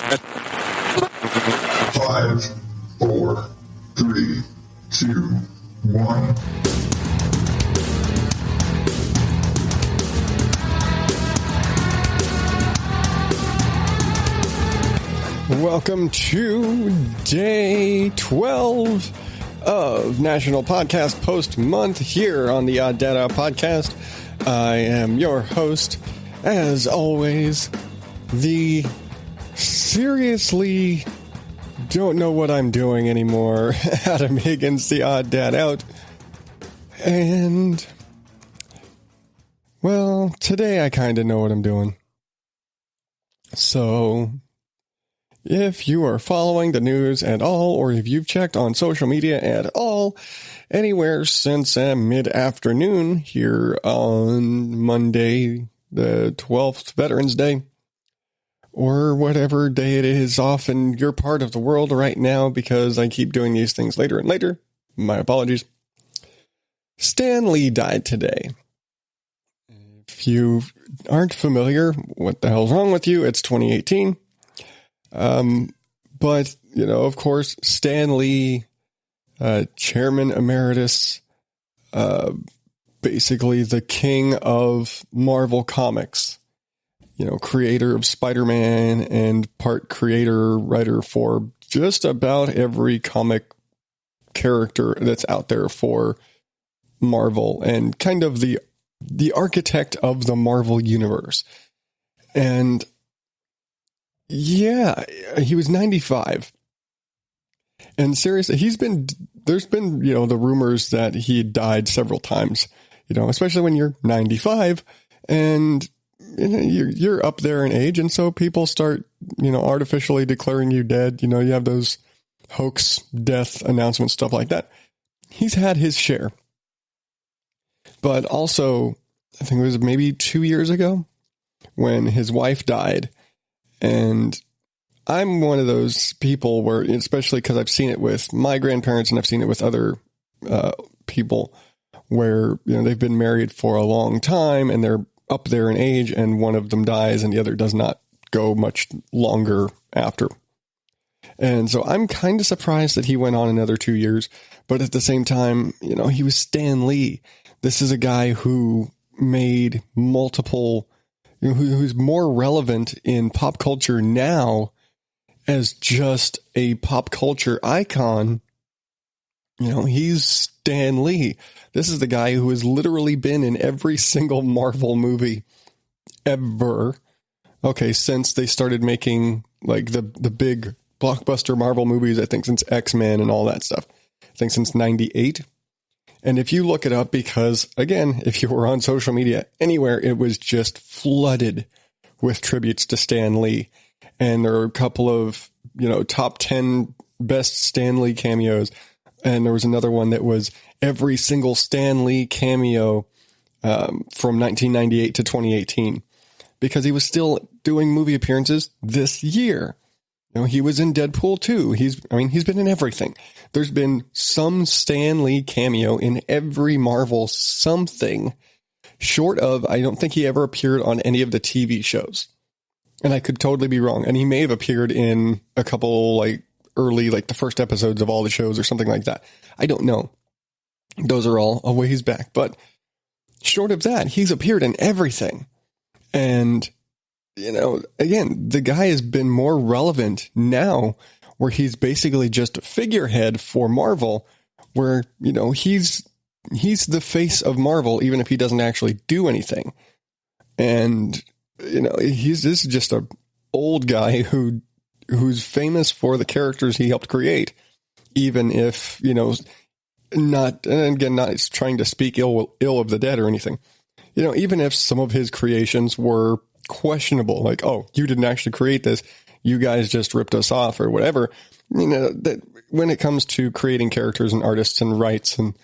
Five, four, three, two, one. Welcome to day 12 of National Podcast Post Month here on the Odd Dad Out Podcast. I am your host, as always, the seriously don't know what I'm doing anymore, Adam Higgins, the Odd Dad Out. And, well, today I kind of know what I'm doing. So, if you are following the news at all, or if you've checked on social media at all, anywhere since mid-afternoon here on Monday, the 12th, Veterans Day, or whatever day it is off in your part of the world right now, because I keep doing these things later and later. My apologies. Stan Lee died today. If you aren't familiar, what the hell's wrong with you? It's 2018. But, you know, of course, Stan Lee, Chairman Emeritus, basically the king of Marvel Comics, you know, creator of Spider-Man and part creator, writer for just about every comic character that's out there for Marvel, and kind of the architect of the Marvel universe. And yeah, he was 95. And seriously, there's been, you know, the rumors that he died several times, you know, especially when you're 95 and you know, you're up there in age. And so people start, you know, artificially declaring you dead. You know, you have those hoax death announcements, stuff like that. He's had his share. But also, I think it was maybe 2 years ago when his wife died. And I'm one of those people where, especially because I've seen it with my grandparents and I've seen it with other people where, you know, they've been married for a long time and they're up there in age and one of them dies and the other does not go much longer after. And so I'm kind of surprised that he went on another 2 years. But at the same time, you know, he was Stan Lee. This is a guy who made multiple, you know, who's more relevant in pop culture now as just a pop culture icon. You know, he's Stan Lee. This is the guy who has literally been in every single Marvel movie ever. Okay, since they started making like the big blockbuster Marvel movies, I think since X-Men and all that stuff. I think since 98. And if you look it up, because, again, if you were on social media anywhere, it was just flooded with tributes to Stan Lee. And there are a couple of, you know, top 10 best Stan Lee cameos. And there was another one that was every single Stan Lee cameo from 1998 to 2018. Because he was still doing movie appearances this year. You know, he was in Deadpool 2. He's been in everything. There's been some Stan Lee cameo in every Marvel something, short of, I don't think he ever appeared on any of the TV shows. And I could totally be wrong. And he may have appeared in a couple, like, early, like, the first episodes of all the shows or something like that. I don't know. Those are all a ways back. But short of that, he's appeared in everything. And, you know, again, the guy has been more relevant now, where he's basically just a figurehead for Marvel, where, you know, he's the face of Marvel, even if he doesn't actually do anything. And, you know, this is just a old guy who's famous for the characters he helped create, even if, you know, not trying to speak ill of the dead or anything. You know, even if some of his creations were questionable, like, oh, you didn't actually create this, you guys just ripped us off or whatever. You know, that when it comes to creating characters and artists and rights and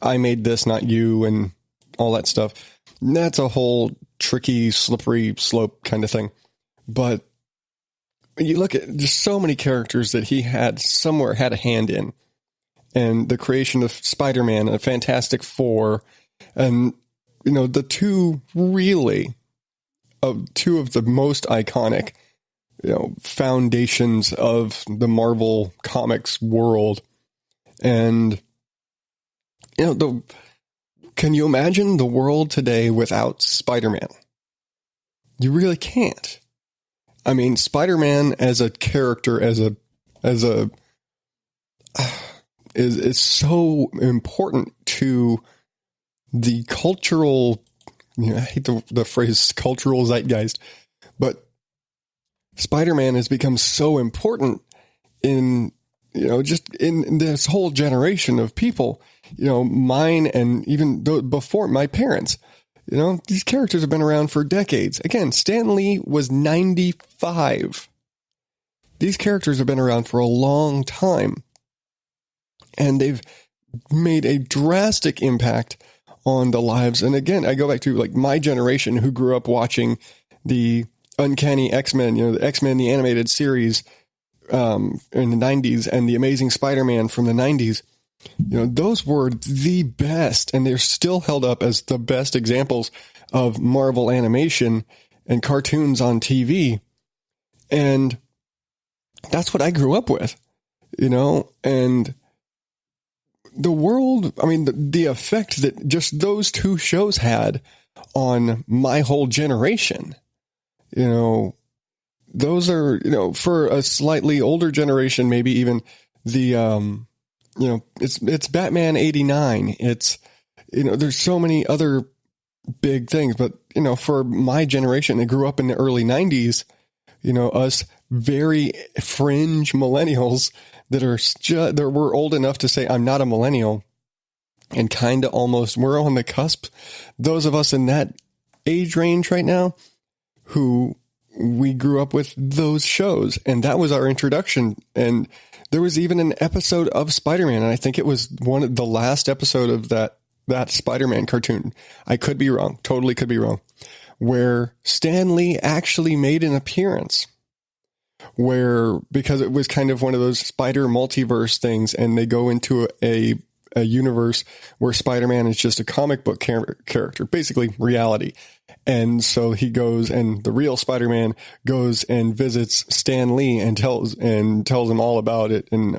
I made this, not you, and all that stuff, that's a whole tricky, slippery slope kind of thing. But you look at just so many characters that he had a hand in, and the creation of Spider-Man and Fantastic Four, and, you know, the two of the most iconic foundations of the Marvel Comics world. And, can you imagine the world today without Spider-Man? You really can't. I mean, Spider-Man as a character, is so important to the cultural, I hate the phrase cultural zeitgeist, but Spider-Man has become so important in, just in this whole generation of people, mine and even before my parents. These characters have been around for decades. Again, Stan Lee was 95. These characters have been around for a long time, and they've made a drastic impact on the lives. And again, I go back to like my generation who grew up watching the Uncanny X-Men, the X-Men, the animated series in the 90s, and the Amazing Spider-Man from the 90s. Those were the best, and they're still held up as the best examples of Marvel animation and cartoons on TV. And that's what I grew up with, and the world, I mean, the effect that just those two shows had on my whole generation, those are, for a slightly older generation, maybe even the, it's Batman 89. It's, there's so many other big things, but, for my generation that grew up in the early 90s, us very fringe millennials that we're old enough to say I'm not a millennial and kind of almost, we're on the cusp. Those of us in that age range right now who we grew up with those shows, and that was our introduction. And there was even an episode of Spider-Man, and I think it was one of the last episode of that Spider-Man cartoon. I could be wrong, totally could be wrong, where Stan Lee actually made an appearance, because it was kind of one of those spider multiverse things, and they go into a universe where Spider-Man is just a comic book character, basically reality. And so he goes, and the real Spider-Man goes and visits Stan Lee and tells him all about it. And,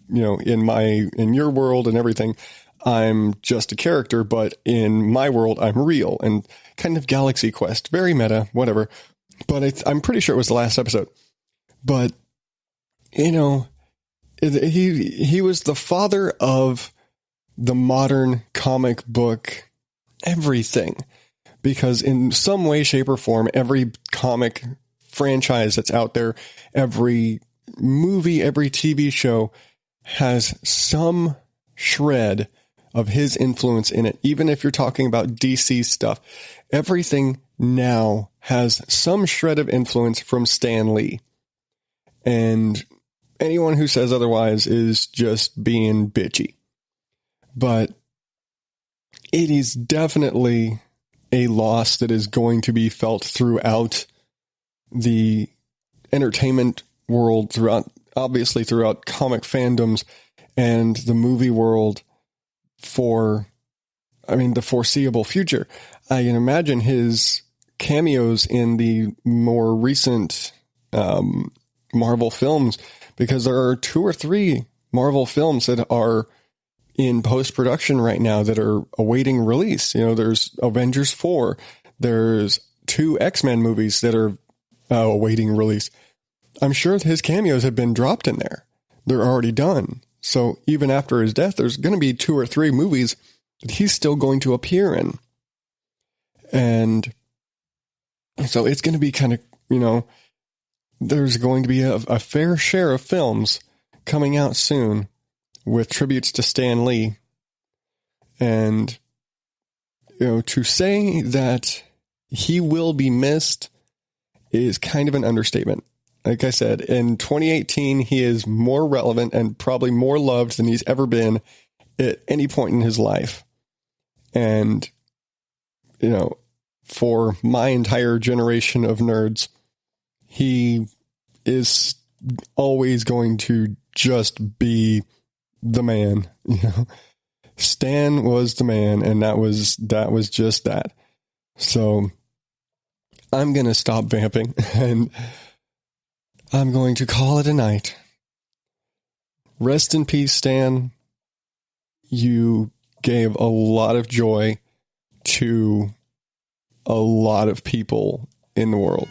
in your world and everything, I'm just a character, but in my world, I'm real, and kind of Galaxy Quest, very meta, whatever. But I'm pretty sure it was the last episode. But, he was the father of the modern comic book everything, because in some way, shape, or form, every comic franchise that's out there, every movie, every TV show has some shred of his influence in it. Even if you're talking about DC stuff, everything now has some shred of influence from Stan Lee. And anyone who says otherwise is just being bitchy. But it is definitely a loss that is going to be felt throughout the entertainment world, obviously throughout comic fandoms and the movie world for, the foreseeable future. I can imagine his cameos in the more recent Marvel films, because there are 2 or 3 Marvel films that are in post-production right now that are awaiting release. There's Avengers 4. There's 2 X-Men movies that are awaiting release. I'm sure his cameos have been dropped in there. They're already done. So even after his death, there's going to be 2 or 3 movies that he's still going to appear in. And so it's going to be kind of, there's going to be a fair share of films coming out soon with tributes to Stan Lee. And, to say that he will be missed is kind of an understatement. Like I said, in 2018, he is more relevant and probably more loved than he's ever been at any point in his life. And, for my entire generation of nerds, he is always going to just be the man. Stan was the man, and that was just that. So I'm going to stop vamping and I'm going to call it a night. Rest in peace, Stan. You gave a lot of joy to a lot of people in the world.